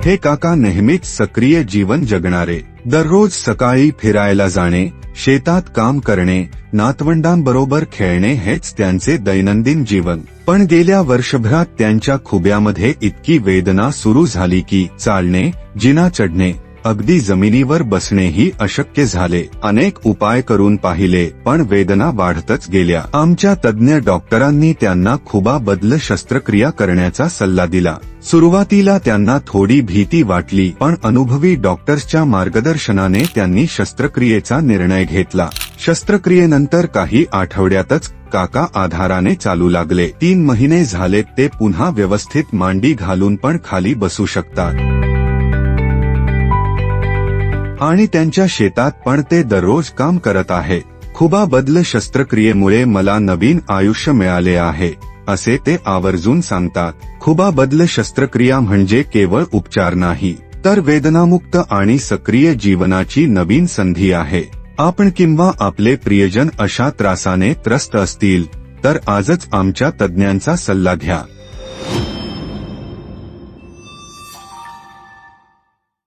हे काका नेहमीच सक्रिय जीवन जगणारे. दररोज सकाळी फिरायला जाणे, शेतात काम करणे, नातवंडांबरोबर खेळणे हेच त्यांचे दैनंदिन जीवन. पण गेल्या वर्षभरात त्यांच्या खुब्यामध्ये इतकी वेदना सुरू झाली की चालणे, जिना चढणे, अगदी जमिनीवर बसणेही अशक्य झाले. अनेक उपाय करून पाहिले पण वेदना वाढतच गेल्या. आमच्या तज्ज्ञ डॉक्टरांनी त्यांना खुबाबदल शस्त्रक्रिया करण्याचा सल्ला दिला. सुरुवातीला त्यांना थोडी भीती वाटली पण अनुभवी डॉक्टर्सच्या मार्गदर्शनाने त्यांनी शस्त्रक्रियेचा निर्णय घेतला. शस्त्रक्रियेनंतर काही आठवड्यातच काका आधाराने चालू लागले. 3 महिने झाले ते पुन्हा व्यवस्थित मांडी घालून पण खाली बसू शकतात आणि त्यांच्या शेतात पण ते दररोज काम करत आहे. खुबाबदल शस्त्रक्रियेमुळे मला नवीन आयुष्य मिळाले आहे असे ते आवर्जून सांगतात. खुबाबदल शस्त्रक्रिया म्हणजे केवळ उपचार नाही तर वेदनामुक्त आणि सक्रिय जीवनाची नवीन संधी आहे. आपण किंवा आपले प्रियजन अशा त्रासाने त्रस्त असतील तर आजच आमच्या तज्ज्ञांचा सल्ला घ्या.